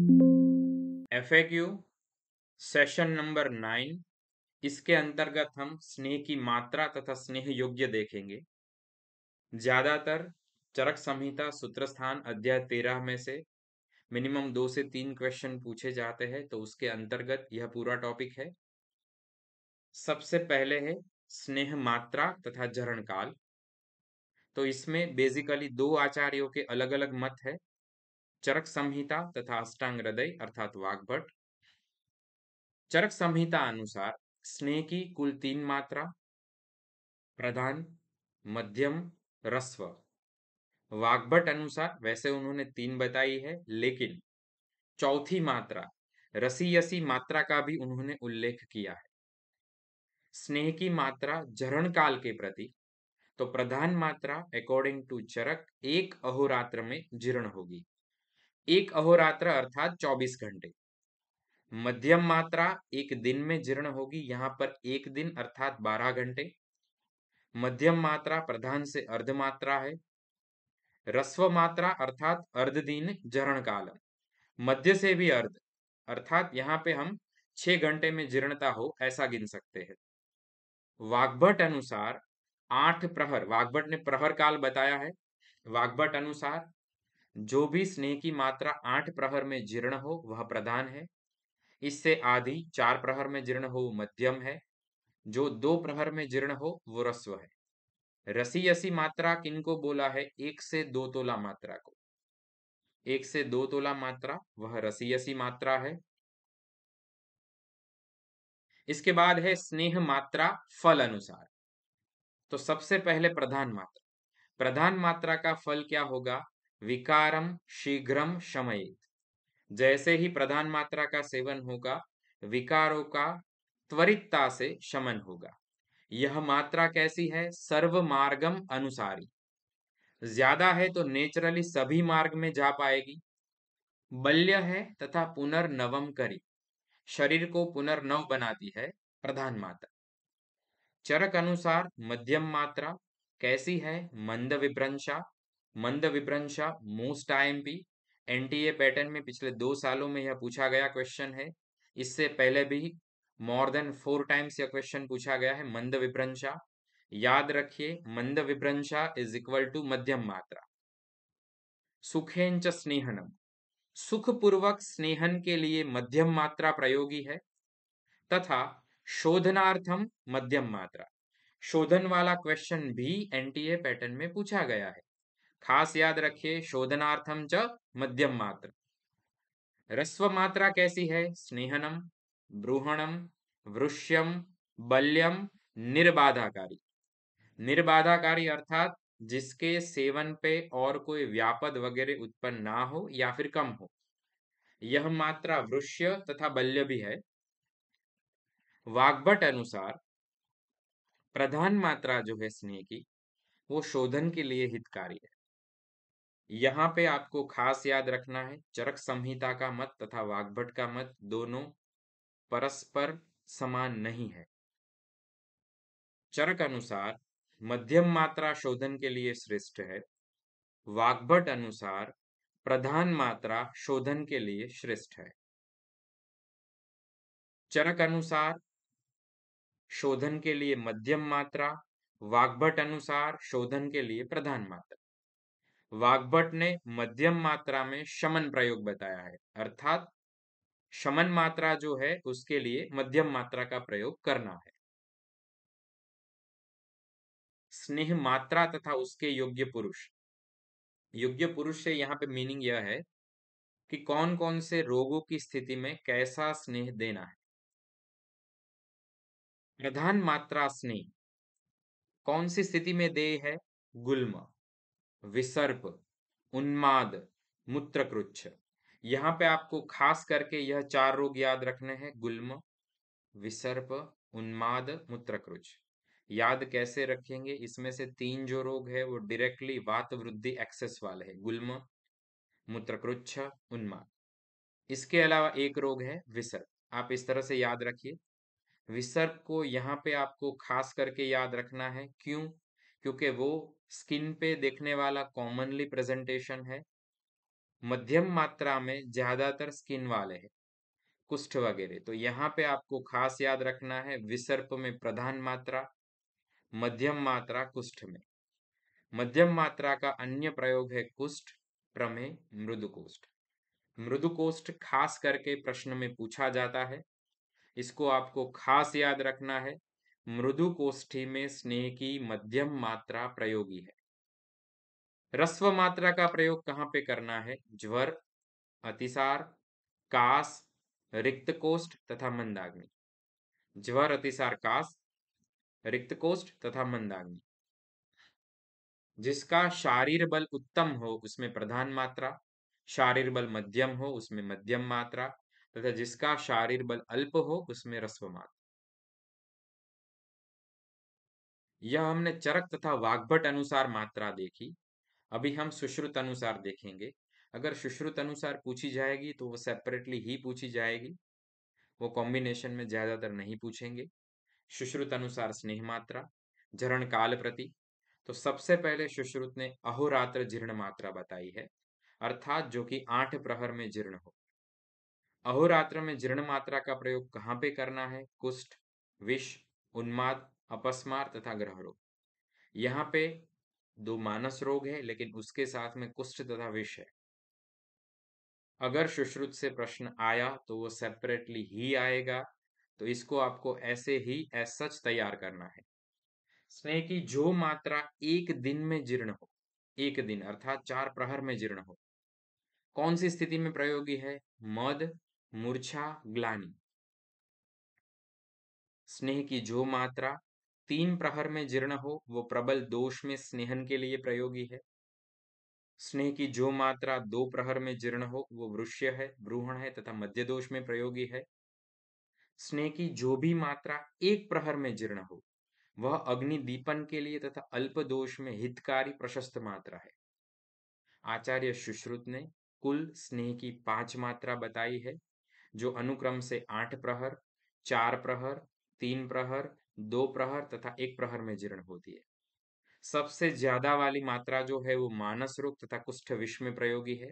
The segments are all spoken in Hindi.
FAQ session number 9। इसके अंतर्गत हम स्नेह की मात्रा तथा स्नेह योग्य देखेंगे। ज्यादातर चरक संहिता सूत्रस्थान अध्याय 13 में से मिनिमम 2 से 3 क्वेश्चन पूछे जाते हैं, तो उसके अंतर्गत यह पूरा टॉपिक है। सबसे पहले है स्नेह मात्रा तथा जरण काल। तो इसमें बेसिकली दो आचार्यों के अलग अलग मत है, चरक संहिता तथा अष्टांग हृदय अर्थात वाग्भट। चरक संहिता अनुसार स्नेह की कुल 3 मात्रा, प्रधान, मध्यम, ह्रस्व। वाग्भट अनुसार वैसे उन्होंने 3 बताई है, लेकिन चौथी मात्रा रसीयसी मात्रा का भी उन्होंने उल्लेख किया है। स्नेह की मात्रा जरण काल के प्रति, तो प्रधान मात्रा अकॉर्डिंग टू चरक 1 अहोरात्र में जीर्ण होगी। 1 अहोरात्र अर्थात 24 घंटे। मध्यम मात्रा 1 दिन में जीर्ण होगी, यहां पर 1 दिन अर्थात 12 घंटे। मध्यम मात्रा प्रधान से अर्ध मात्रा है। ह्रस्व मात्रा अर्थात अर्ध दिन जरण काल, मध्य से भी अर्ध अर्थात यहाँ पे हम 6 घंटे में जीर्णता हो ऐसा गिन सकते हैं। वाग्भट अनुसार 8 प्रहर, वाग्भट ने प्रहर काल बताया है। वाग्भट अनुसार जो भी स्नेह की मात्रा 8 प्रहर में जीर्ण हो वह प्रधान है। इससे आधी 4 प्रहर में जीर्ण हो मध्यम है। जो 2 प्रहर में जीर्ण हो वो ह्रस्व है। रसीयसी मात्रा किनको बोला है? 1 से 2 तोला मात्रा को। 1 से 2 तोला मात्रा वह रसीयसी मात्रा है। इसके बाद है स्नेह मात्रा फल अनुसार। तो सबसे पहले प्रधान मात्रा, प्रधान मात्रा का फल क्या होगा? विकारम शीघ्रम शमयेत। जैसे ही प्रधान मात्रा का सेवन होगा, विकारों का त्वरितता से शमन होगा। यह मात्रा कैसी है? सर्व मार्गम अनुसारी। ज्यादा है तो नेचुरली सभी मार्ग में जा पाएगी। बल्य है तथा पुनर्नवम करी, शरीर को पुनर्नव बनाती है प्रधान मात्रा। चरक अनुसार मध्यम मात्रा कैसी है? मंद विभ्रंशा। मंद विभ्रंशा मोस्ट आईएमपी एनटीए पैटर्न में पिछले 2 सालों में यह पूछा गया क्वेश्चन है। इससे पहले भी मोर देन 4 टाइम्स यह क्वेश्चन पूछा गया है। मंद विभ्रंशा याद रखिए, मंद विभ्रंशा इज इक्वल टू मध्यम मात्रा। सुखेंच स्नेहनम, सुखपूर्वक स्नेहन के लिए मध्यम मात्रा प्रयोगी है। तथा शोधनार्थम मध्यम मात्रा, शोधन वाला क्वेश्चन भी एनटीए पैटर्न में पूछा गया है। खास याद रखिए, शोधनार्थम च मध्यम मात्रा। ह्रस्व मात्रा कैसी है? स्नेहनम, ब्रूहणम, वृष्यम, बल्यम, निर्बाधाकारी। निर्बाधाकारी अर्थात जिसके सेवन पे और कोई व्यापद वगैरह उत्पन्न ना हो या फिर कम हो, यह मात्रा वृष्य तथा बल्य भी है। वाग्भट अनुसार प्रधान मात्रा जो है स्नेह की, वो शोधन के लिए हितकारी है। यहाँ पे आपको खास याद रखना है, चरक संहिता का मत तथा वाग्भट का मत दोनों परस्पर समान नहीं है। चरक अनुसार मध्यम मात्रा शोधन के लिए श्रेष्ठ है। वाग्भट अनुसार प्रधान मात्रा शोधन के लिए श्रेष्ठ है। चरक अनुसार शोधन के लिए मध्यम मात्रा, वाग्भट अनुसार शोधन के लिए प्रधान मात्रा। वाग्भट ने मध्यम मात्रा में शमन प्रयोग बताया है, अर्थात शमन मात्रा जो है उसके लिए मध्यम मात्रा का प्रयोग करना है। स्नेह मात्रा तथा उसके योग्य पुरुष। योग्य पुरुष से यहाँ पे मीनिंग यह है कि कौन कौन से रोगों की स्थिति में कैसा स्नेह देना है। प्रधान मात्रा स्नेह कौन सी स्थिति में दे है? गुल्म, विसर्प, उन्माद, मूत्रकृच्छ। यहाँ पे आपको खास करके यह 4 रोग याद रखने हैं, गुल्म, विसर्प, उन्माद, मूत्रकृच्छ। याद कैसे रखेंगे? इसमें से 3 जो रोग है वो डायरेक्टली वात वृद्धि एक्सेस वाले हैं, गुल्म, मूत्रकृच्छ, उन्माद। इसके अलावा एक रोग है विसर्प, आप इस तरह से याद रखिए। विसर्प को यहाँ पे आपको खास करके याद रखना है, क्यों? क्योंकि वो स्किन पे देखने वाला कॉमनली प्रेजेंटेशन है। मध्यम मात्रा में ज्यादातर स्किन वाले हैं, कुष्ठ वगैरह। तो यहाँ पे आपको खास याद रखना है, विसर्प में प्रधान मात्रा, मध्यम मात्रा कुष्ठ में। मध्यम मात्रा का अन्य प्रयोग है कुष्ठ, प्रमेय, मृदुकोष्ठ। मृदुकोष्ठ खास करके प्रश्न में पूछा जाता है, इसको आपको खास याद रखना है। मृदुकोष्ठी में स्नेह की मध्यम मात्रा प्रयोगी है। रस्व मात्रा का प्रयोग कहाँ पे करना है? ज्वर, अतिसार, कास, रिक्त कोष्ठ तथा मंदाग्नि। ज्वर, अतिसार, कास, रिक्त कोष्ठ तथा मंदाग्नि। जिसका शारीर बल उत्तम हो उसमें प्रधान मात्रा, शारीर बल मध्यम हो उसमें मध्यम मात्रा, तथा जिसका शारीर बल अल्प हो उसमें रस्व मात्रा। यह हमने चरक तथा वाग्भट अनुसार मात्रा देखी। अभी हम सुश्रुत अनुसार देखेंगे। अगर सुश्रुत अनुसार पूछी जाएगी तो वो सेपरेटली ही पूछी जाएगी, वो कॉम्बिनेशन में ज्यादातर नहीं पूछेंगे। सुश्रुत अनुसार स्नेह मात्रा, झरण काल प्रति। तो सबसे पहले सुश्रुत ने अहोरात्र जीर्ण मात्रा बताई है, अर्थात जो कि 8 प्रहर में जीर्ण हो। अहोरात्र में जीर्ण मात्रा का प्रयोग कहाँ पे करना है? कुष्ठ, विष, उन्माद, अपस्मार तथा ग्रह रोग। यहाँ पे 2 मानस रोग है, लेकिन उसके साथ में कुष्ठ तथा विष है। अगर सुश्रुत से प्रश्न आया तो वो सेपरेटली ही आएगा, तो इसको आपको ऐसे ही एज सच तैयार करना है। स्नेह की जो मात्रा एक दिन में जीर्ण हो, एक दिन अर्थात 4 प्रहर में जीर्ण हो, कौन सी स्थिति में प्रयोगी है? मद, मूर्छा, ग्लानि। स्नेह की जो मात्रा 3 प्रहर में जीर्ण हो वो प्रबल दोष में स्नेहन के लिए प्रयोगी है। स्नेह की जो मात्रा 2 प्रहर में जीर्ण हो वो वृष्य है, ब्रूहण है तथा मध्य दोष में प्रयोगी है। स्नेह की जो भी मात्रा 1 प्रहर में जीर्ण हो वह अग्नि दीपन के लिए तथा अल्प दोष में हितकारी प्रशस्त मात्रा है। आचार्य सुश्रुत ने कुल स्नेह की 5 मात्रा बताई है, जो अनुक्रम से 8 प्रहर, 4 प्रहर, 3 प्रहर, 2 प्रहर तथा 1 प्रहर में जीर्ण होती है। सबसे ज्यादा वाली मात्रा जो है वो मानस रोग तथा कुष्ठ विष में प्रयोगी है।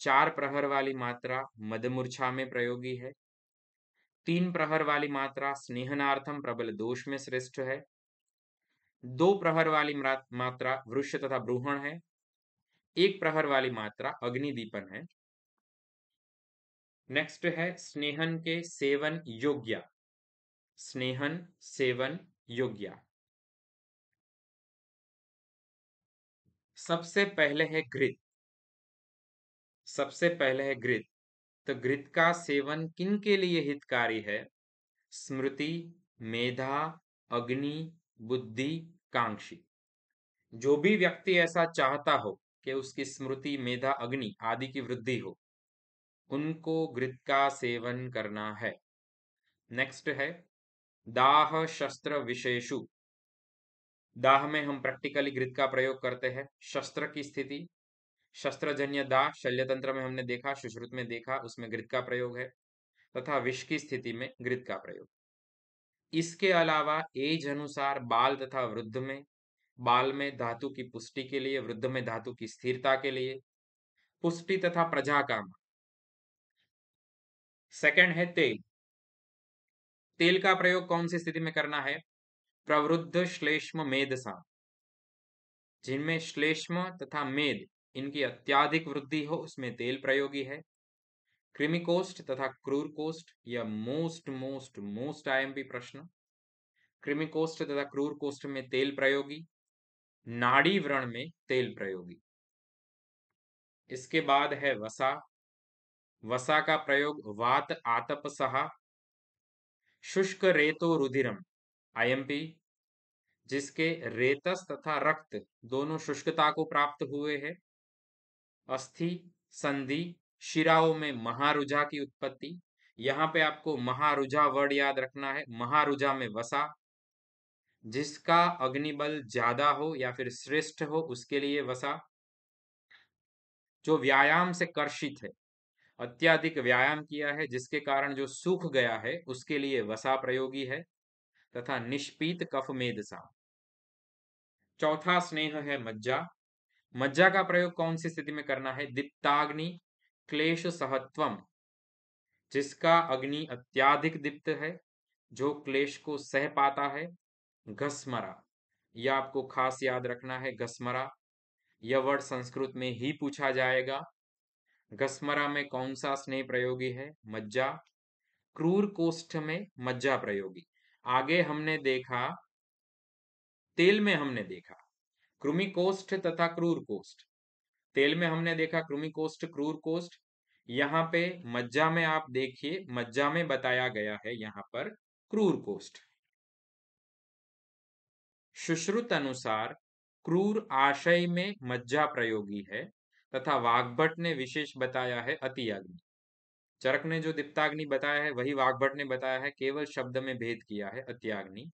4 प्रहर वाली मात्रा मदमूर्छा में प्रयोगी है। 3 प्रहर वाली मात्रा स्नेहनार्थम प्रबल दोष में श्रेष्ठ है। 2 प्रहर वाली मात्रा वृक्ष तथा ब्रूहण है। 1 प्रहर वाली मात्रा अग्निदीपन है। नेक्स्ट है स्नेहन के सेवन योग्य। स्नेहन सेवन योग्य। सबसे पहले है घृत। सबसे पहले है घृत। तो घृत का सेवन किन के लिए हितकारी है? स्मृति, मेधा, अग्नि, बुद्धि, कांक्षी। जो भी व्यक्ति ऐसा चाहता हो कि उसकी स्मृति, मेधा, अग्नि आदि की वृद्धि हो, उनको घृत का सेवन करना है। नेक्स्ट है दाह शस्त्र विशेषु। दाह में हम प्रैक्टिकली घृत का प्रयोग करते हैं। शस्त्र की स्थिति, शस्त्रजन्य दाह शल्यतंत्र में हमने देखा, सुश्रुत में देखा, उसमें घृत का प्रयोग है, तथा विष की स्थिति में घृत का प्रयोग। इसके अलावा एज अनुसार बाल तथा वृद्ध में, बाल में धातु की पुष्टि के लिए, वृद्ध में धातु की स्थिरता के लिए, पुष्टि तथा प्रजाकाम। सेकंड है तेल। तेल का प्रयोग कौन सी स्थिति में करना है? प्रवृद्ध श्लेष्म मेद सा, जिनमें श्लेष्म तथा मेद इनकी अत्याधिक वृद्धि हो उसमें तेल प्रयोगी है। कृमिकोष्ठ तथा क्रूर कोष्ठ, यह मोस्ट मोस्ट मोस्ट आईएमपी प्रश्न। कृमिकोष्ठ तथा क्रूर कोष्ठ में तेल प्रयोगी, नाड़ी व्रण में तेल प्रयोगी। इसके बाद है वसा। वसा का प्रयोग वात आतप सहा, शुष्क रेतो रुधिरम आईएमपी, जिसके रेतस तथा रक्त दोनों शुष्कता को प्राप्त हुए हैं। अस्थि, संधि, शिराओं में महारुजा की उत्पत्ति। यहां पे आपको महारुजा वर्ड याद रखना है। महारुजा में वसा, जिसका अग्निबल ज्यादा हो या फिर श्रेष्ठ हो उसके लिए वसा। जो व्यायाम से कर्षित है, अत्याधिक व्यायाम किया है जिसके कारण जो सूख गया है, उसके लिए वसा प्रयोगी है। तथा निष्पीत कफ मेदसा। चौथा स्नेह है मज्जा। मज्जा का प्रयोग कौन सी स्थिति में करना है? दीप्ताग्नि क्लेश सहत्वम, जिसका अग्नि अत्याधिक दीप्त है, जो क्लेश को सह पाता है। घस्मरा, यह आपको खास याद रखना है। घस्मरा यह वर्ड संस्कृत में ही पूछा जाएगा। घस्मरा में कौन सा स्नेह प्रयोगी है? मज्जा। क्रूर कोष्ठ में मज्जा प्रयोगी। आगे हमने देखा, तेल में हमने देखा कृमि कोष्ठ तथा क्रूर कोष्ठ। तेल में हमने देखा कृमि कोष्ठ क्रूर कोष्ठ। यहाँ पे मज्जा में आप देखिए, मज्जा में बताया गया है यहाँ पर क्रूर कोष्ठ। सुश्रुत अनुसार क्रूर आशय में मज्जा प्रयोगी है तथा वाग्भट ने विशेष बताया है अति अग्नि। चरक ने जो दीप्ताग्नि बताया है वही वाग्भट ने बताया है, केवल शब्द में भेद किया है अत्याग्नि।